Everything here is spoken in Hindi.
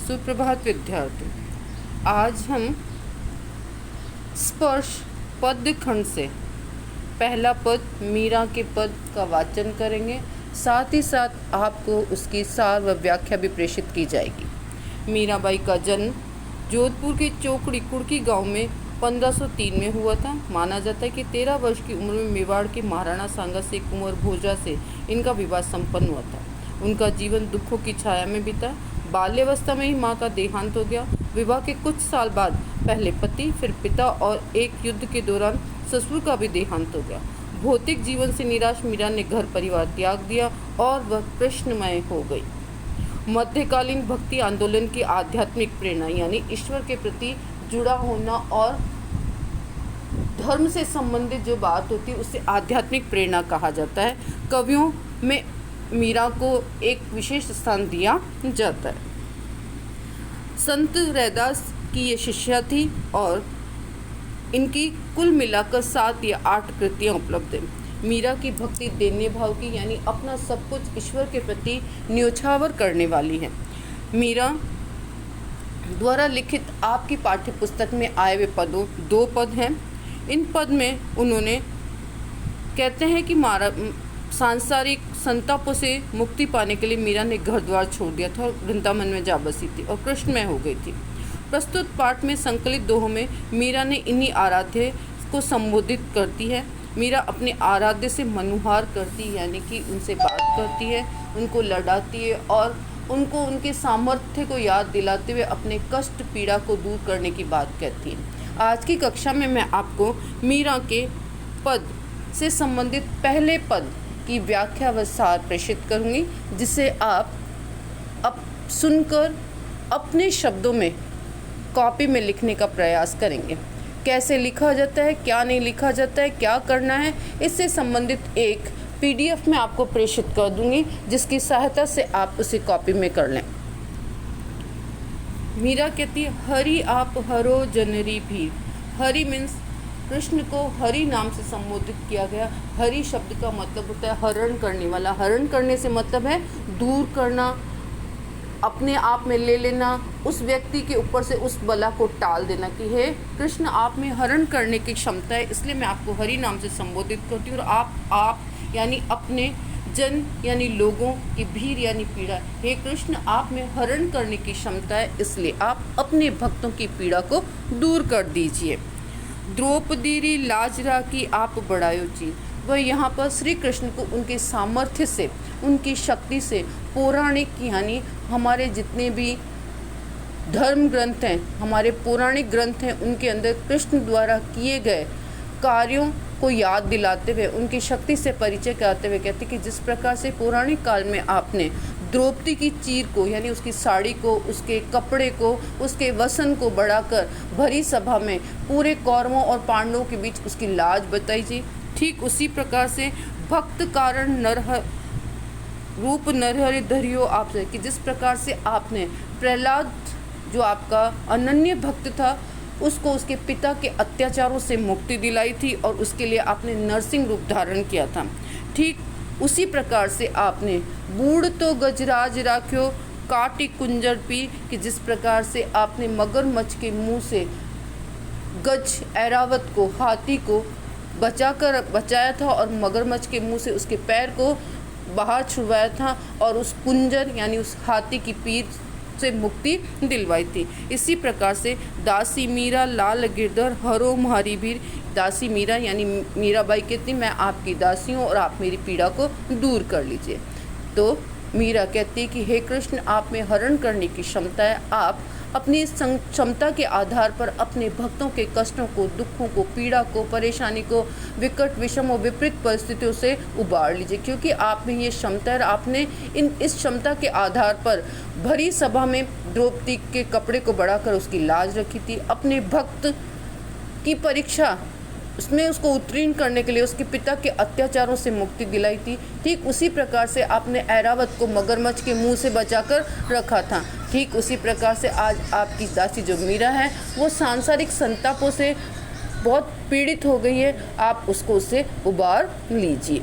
सुप्रभात विद्यार्थी। आज हम स्पर्श पद्य खंड से पहला पद मीरा के पद का वाचन करेंगे। साथ ही साथ आपको उसकी सार व व्याख्या भी प्रेषित की जाएगी। मीराबाई का जन्म जोधपुर के चौकड़ी कुड़की गांव में 1503 में हुआ था। माना जाता है कि 13 वर्ष की उम्र में मेवाड़ के महाराणा सांगा से कुंवर भोजा से इनका विवाह संपन्न हुआ था। उनका जीवन दुखों की छाया में बीता। बाल्यावस्था में ही मां का देहांत हो गया। विवाह के कुछ साल बाद पहले पति, फिर पिता और एक युद्ध के दौरान ससुर का भी देहांत हो गया। भौतिक जीवन से निराश मीरा ने घर परिवार त्याग दिया और वह कृष्णमय हो गई। मध्यकालीन भक्ति आंदोलन की आध्यात्मिक प्रेरणा यानी ईश्वर के प्रति जुड़ा होना और धर्म से संबंधित जो बात होती है उसे आध्यात्मिक प्रेरणा कहा जाता है। कवियों में मीरा को एक विशेष स्थान दिया जाता है। संत रैदास की ये शिष्या थी और इनकी कुल मिलाकर 7 या 8 कृतियाँ उपलब्ध हैं। मीरा की भक्ति देने भाव की यानी अपना सब कुछ ईश्वर के प्रति न्योछावर करने वाली है। मीरा द्वारा लिखित आपकी पाठ्य पुस्तक में आए हुए पदों 2 पद हैं। इन पद में उन्होंने कहते हैं कि सांसारिक संतापों से मुक्ति पाने के लिए मीरा ने घर द्वार छोड़ दिया था और वृंदावन में जा बसी थी और कृष्णमय हो गई थी। प्रस्तुत पाठ में संकलित दोहों में मीरा ने इन्हीं आराध्य को संबोधित करती है। मीरा अपने आराध्य से मनुहार करती है यानी कि उनसे बात करती है, उनको लड़ाती है और उनको उनके सामर्थ्य को याद दिलाते हुए अपने कष्ट पीड़ा को दूर करने की बात कहती है। आज की कक्षा में मैं आपको मीरा के पद से संबंधित पहले पद की व्याख्या व सार प्रेषित करूंगी, जिसे आप अब सुनकर अपने शब्दों में कॉपी में लिखने का प्रयास करेंगे। कैसे लिखा जाता है, क्या नहीं लिखा जाता है, क्या करना है, इससे संबंधित एक PDF में आपको प्रेषित कर दूंगी, जिसकी सहायता से आप उसे कॉपी में कर लें। मीरा कहती है, हरि आप हरो जनरी भी। हरि मीन्स कृष्ण को हरि नाम से संबोधित किया गया। हरि शब्द का मतलब होता है हरण करने वाला। हरण करने से मतलब है दूर करना, अपने आप में ले लेना, उस व्यक्ति के ऊपर से उस बला को टाल देना कि हे कृष्ण आप में हरण करने की क्षमता है, इसलिए मैं आपको हरि नाम से संबोधित करती हूँ। और आप यानी अपने, जन यानी लोगों की, भीड़ यानी पीड़ा। हे कृष्ण आप में हरण करने की क्षमता है, इसलिए आप अपने भक्तों की पीड़ा को दूर कर दीजिए। द्रौपदी लाज राखी आप बढ़ायो चीज। वह यहाँ पर श्री कृष्ण को उनके सामर्थ्य से, उनकी शक्ति से, पौराणिक यानी हमारे जितने भी धर्म ग्रंथ हैं, हमारे पौराणिक ग्रंथ हैं, उनके अंदर कृष्ण द्वारा किए गए कार्यों को याद दिलाते हुए, उनकी शक्ति से परिचय कराते हुए कहते कि जिस प्रकार से पौराणिक काल में आपने द्रौपदी की चीर को यानी उसकी साड़ी को, उसके कपड़े को, उसके वसन को बढ़ाकर भरी सभा में पूरे कौरवों और पांडवों के बीच उसकी लाज बताई थी, ठीक उसी प्रकार से भक्त कारण नरहर रूप नरहरि धरियो आपसे, कि जिस प्रकार से आपने प्रहलाद जो आपका अनन्य भक्त था उसको उसके पिता के अत्याचारों से मुक्ति दिलाई थी और उसके लिए आपने नरसिंह रूप धारण किया था। ठीक उसी प्रकार से आपने बूढ़ तो गजराज राख्यो काटी कुंजर पी, कि जिस प्रकार से आपने मगरमच्छ के मुंह से गज ऐरावत को, हाथी को बचाया था और मगरमच्छ के मुंह से उसके पैर को बाहर छुड़वाया था और उस कुंजर यानी उस हाथी की पीठ से मुक्ति दिलवाई थी। इसी प्रकार से दासी मीरा लाल गिरधर हरो म्हारी भीर। दासी मीरा यानी मीराबाई कहती मैं आपकी दासी हूँ और आप मेरी पीड़ा को दूर कर लीजिए। तो मीरा कहती कि हे कृष्ण आप में हरण करने की क्षमता है, आप अपनी क्षमता के आधार पर अपने भक्तों के कष्टों को, दुखों को, पीड़ा को, परेशानी को, विकट विषम और विपरीत परिस्थितियों से उबार लीजिए, क्योंकि आप में ये क्षमता है। आपने इस क्षमता के आधार पर भरी सभा में द्रौपदी के कपड़े को बढ़ाकर उसकी लाज रखी थी। अपने भक्त की परीक्षा उसमें उसको उत्तीर्ण करने के लिए उसके पिता के अत्याचारों से मुक्ति दिलाई थी। ठीक उसी प्रकार से आपने ऐरावत को मगरमच्छ के मुंह से बचाकर रखा था। ठीक उसी प्रकार से आज आपकी दासी जो मीरा है वो सांसारिक संतापों से बहुत पीड़ित हो गई है, आप उसको उससे उबार लीजिए।